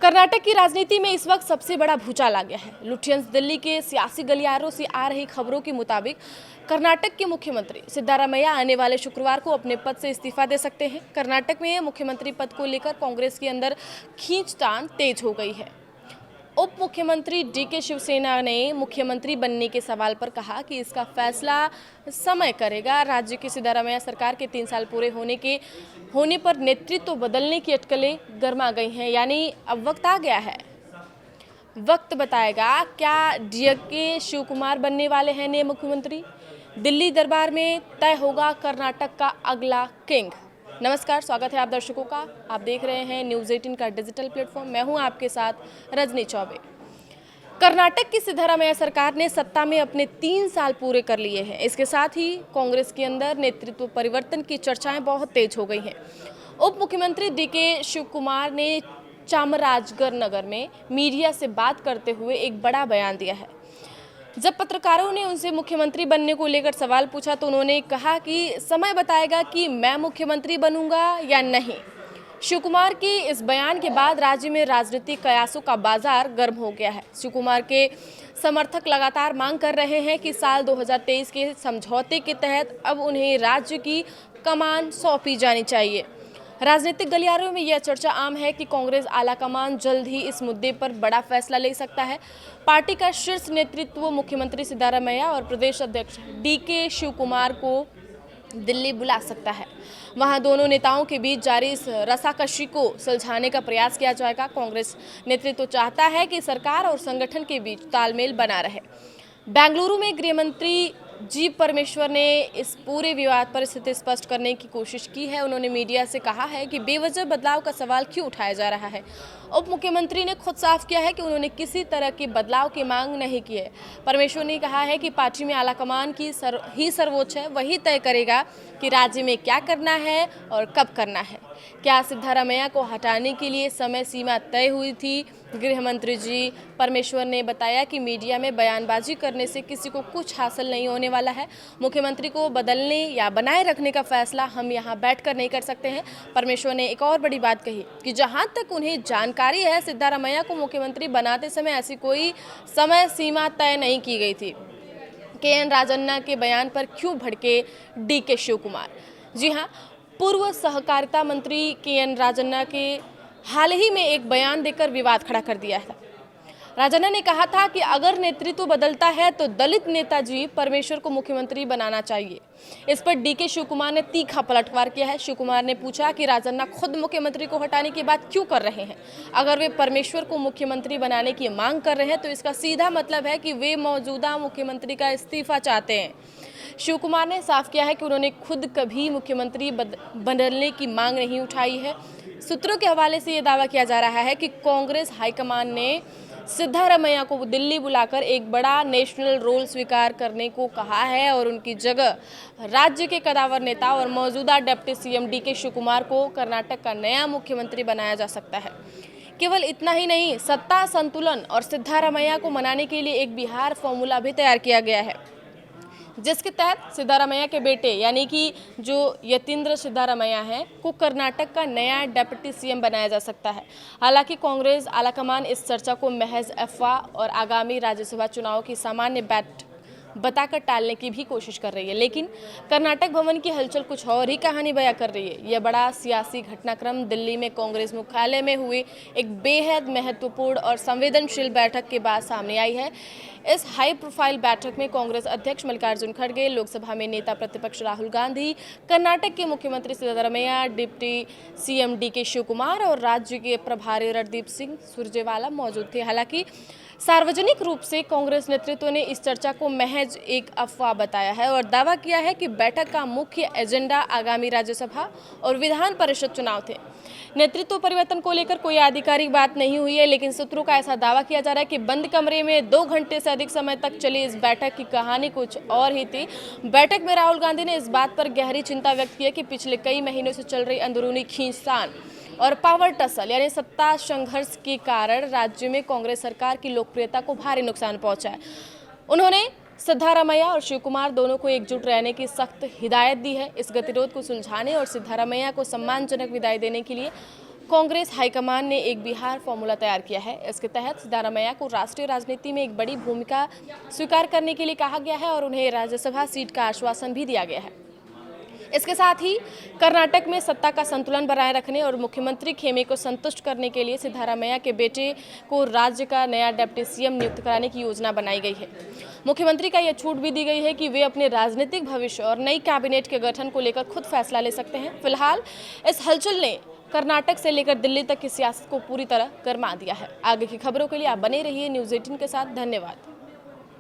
कर्नाटक की राजनीति में इस वक्त सबसे बड़ा भूचाल आ गया है। लुटियंस दिल्ली के सियासी गलियारों से आ रही खबरों के मुताबिक कर्नाटक के मुख्यमंत्री सिद्धारमैया आने वाले शुक्रवार को अपने पद से इस्तीफा दे सकते हैं। कर्नाटक में मुख्यमंत्री पद को लेकर कांग्रेस के अंदर खींचतान तेज हो गई है। उप मुख्यमंत्री डीके शिवसेना ने मुख्यमंत्री बनने के सवाल पर कहा कि इसका फैसला समय करेगा। राज्य की सिद्धारमैया सरकार के 3 साल पूरे होने पर नेतृत्व बदलने की अटकलें गर्मा गई हैं, यानी अब वक्त आ गया है। वक्त बताएगा क्या डीके शिवकुमार बनने वाले हैं नए मुख्यमंत्री। दिल्ली दरबार में तय होगा कर्नाटक का अगला किंग। नमस्कार, स्वागत है आप दर्शकों का। आप देख रहे हैं न्यूज़ 18 का डिजिटल प्लेटफॉर्म। मैं हूं आपके साथ रजनी चौबे। कर्नाटक की सिद्धारमैया सरकार ने सत्ता में अपने 3 साल पूरे कर लिए हैं। इसके साथ ही कांग्रेस के अंदर नेतृत्व परिवर्तन की चर्चाएं बहुत तेज हो गई हैं। उप मुख्यमंत्री डीके शिवकुमार ने चामराजनगर नगर में मीडिया से बात करते हुए एक बड़ा बयान दिया है। जब पत्रकारों ने उनसे मुख्यमंत्री बनने को लेकर सवाल पूछा तो उन्होंने कहा कि समय बताएगा कि मैं मुख्यमंत्री बनूंगा या नहीं। शिवकुमार के इस बयान के बाद राज्य में राजनीतिक कयासों का बाजार गर्म हो गया है। शिवकुमार के समर्थक लगातार मांग कर रहे हैं कि साल 2023 के समझौते के तहत अब उन्हें राज्य की कमान सौंपी जानी चाहिए। राजनीतिक गलियारों में यह चर्चा आम है कि कांग्रेस आलाकमान जल्द ही इस मुद्दे पर बड़ा फैसला ले सकता है। पार्टी का शीर्ष नेतृत्व मुख्यमंत्री सिद्धारमैया और प्रदेश अध्यक्ष डीके शिवकुमार को दिल्ली बुला सकता है। वहां दोनों नेताओं के बीच जारी इस रसाकशी को सुलझाने का प्रयास किया जाएगा। कांग्रेस नेतृत्व चाहता है कि सरकार और संगठन के बीच तालमेल बना रहे। बेंगलुरु में गृह मंत्री जी परमेश्वर ने इस पूरे विवाद पर स्थिति स्पष्ट करने की कोशिश की है। उन्होंने मीडिया से कहा है कि बेवजह बदलाव का सवाल क्यों उठाया जा रहा है। उप मुख्यमंत्री ने खुद साफ किया है कि उन्होंने किसी तरह के बदलाव की मांग नहीं की है। परमेश्वर ने कहा है कि पार्टी में आलाकमान की ही सर्वोच्च है, वही तय करेगा कि राज्य में क्या करना है और कब करना है। क्या सिद्धारमैया को हटाने के लिए समय सीमा तय हुई थी? गृह मंत्री जी परमेश्वर ने बताया कि मीडिया में बयानबाजी करने से किसी को कुछ हासिल नहीं होने वाला है। मुख्यमंत्री को बदलने या बनाए रखने का फैसला हम यहाँ बैठकर नहीं कर सकते हैं। परमेश्वर ने एक और बड़ी बात कही कि जहाँ तक उन्हें जानकारी है, सिद्धारमैया को मुख्यमंत्री बनाते समय ऐसी कोई समय सीमा तय नहीं की गई थी। के.एन. राजन्ना के बयान पर क्यों भड़के डीके शिवकुमार? जी हाँ, पूर्व सहकारिता मंत्री के.एन. राजन्ना के हाल ही में एक बयान देकर विवाद खड़ा कर दिया है। राजन्ना ने कहा था कि अगर नेतृत्व बदलता है तो दलित नेताजी परमेश्वर को मुख्यमंत्री बनाना चाहिए। इस पर डीके शिवकुमार ने तीखा पलटवार किया है। शिवकुमार ने पूछा कि राजन्ना खुद मुख्यमंत्री को हटाने की बात क्यों कर रहे हैं। अगर वे परमेश्वर को मुख्यमंत्री बनाने की मांग कर रहे हैं तो इसका सीधा मतलब है कि वे मौजूदा मुख्यमंत्री का इस्तीफा चाहते हैं। शिवकुमार ने साफ किया है कि उन्होंने खुद कभी मुख्यमंत्री बदलने की मांग नहीं उठाई है। सूत्रों के हवाले से यह दावा किया जा रहा है कि कांग्रेस हाईकमान ने सिद्धारमैया को दिल्ली बुलाकर एक बड़ा नेशनल रोल स्वीकार करने को कहा है और उनकी जगह राज्य के कदावर नेता और मौजूदा डिप्टी सीएम डीके शिवकुमार को कर्नाटक का नया मुख्यमंत्री बनाया जा सकता है। केवल इतना ही नहीं, सत्ता संतुलन और सिद्धारमैया को मनाने के लिए एक बिहार फॉर्मूला भी तैयार किया गया है, जिसके तहत सिद्धारमैया के बेटे यानी कि जो यतींद्र सिद्धारमैया हैं को कर्नाटक का नया डिप्टी सीएम बनाया जा सकता है। हालांकि कांग्रेस आलाकमान इस चर्चा को महज अफवाह और आगामी राज्यसभा चुनाव की सामान्य बैठ बताकर टालने की भी कोशिश कर रही है, लेकिन कर्नाटक भवन की हलचल कुछ और ही कहानी बयां कर रही है। यह बड़ा सियासी घटनाक्रम दिल्ली में कांग्रेस मुख्यालय में हुई एक बेहद महत्वपूर्ण और संवेदनशील बैठक के बाद सामने आई है। इस हाई प्रोफाइल बैठक में कांग्रेस अध्यक्ष मल्लिकार्जुन खड़गे, लोकसभा में नेता प्रतिपक्ष राहुल गांधी, कर्नाटक के मुख्यमंत्री Siddaramaiah, deputy CM DK Shivakumar और राज्य के प्रभारी रणदीप सिंह सुरजेवाला मौजूद थे। हालांकि सार्वजनिक रूप से कांग्रेस नेतृत्व ने इस चर्चा को महज एक अफवाह बताया है और दावा किया है कि बैठक का मुख्य एजेंडा आगामी राज्यसभा और विधान परिषद चुनाव थे। नेतृत्व परिवर्तन को लेकर कोई आधिकारिक बात नहीं हुई है, लेकिन सूत्रों का ऐसा दावा किया जा रहा है कि बंद कमरे में 2 घंटे से अधिक समय तक चली इस बैठक की कहानी कुछ और ही थी। बैठक में राहुल गांधी ने इस बात पर गहरी चिंता व्यक्त की कि पिछले कई महीनों से चल रही अंदरूनी खींचतान और पावर टसल यानी सत्ता संघर्ष के कारण राज्य में कांग्रेस सरकार की लोकप्रियता को भारी नुकसान पहुंचा है। उन्होंने सिद्धारमैया और शिवकुमार दोनों को एकजुट रहने की सख्त हिदायत दी है। इस गतिरोध को सुलझाने और सिद्धारमैया को सम्मानजनक विदाई देने के लिए कांग्रेस हाईकमान ने एक बिहार फॉर्मूला तैयार किया है। इसके तहत सिद्धारमैया को राष्ट्रीय राजनीति में एक बड़ी भूमिका स्वीकार करने के लिए कहा गया है और उन्हें राज्यसभा सीट का आश्वासन भी दिया गया है। इसके साथ ही कर्नाटक में सत्ता का संतुलन बनाए रखने और मुख्यमंत्री खेमे को संतुष्ट करने के लिए सिद्धारमैया के बेटे को राज्य का नया डिप्टी सीएम नियुक्त कराने की योजना बनाई गई है। मुख्यमंत्री का यह छूट भी दी गई है कि वे अपने राजनीतिक भविष्य और नई कैबिनेट के गठन को लेकर खुद फैसला ले सकते हैं। फिलहाल इस हलचल ने कर्नाटक से लेकर दिल्ली तक की सियासत को पूरी तरह गरमा दिया है। आगे की खबरों के लिए आप बने रहिए न्यूज़ 18 के साथ। धन्यवाद।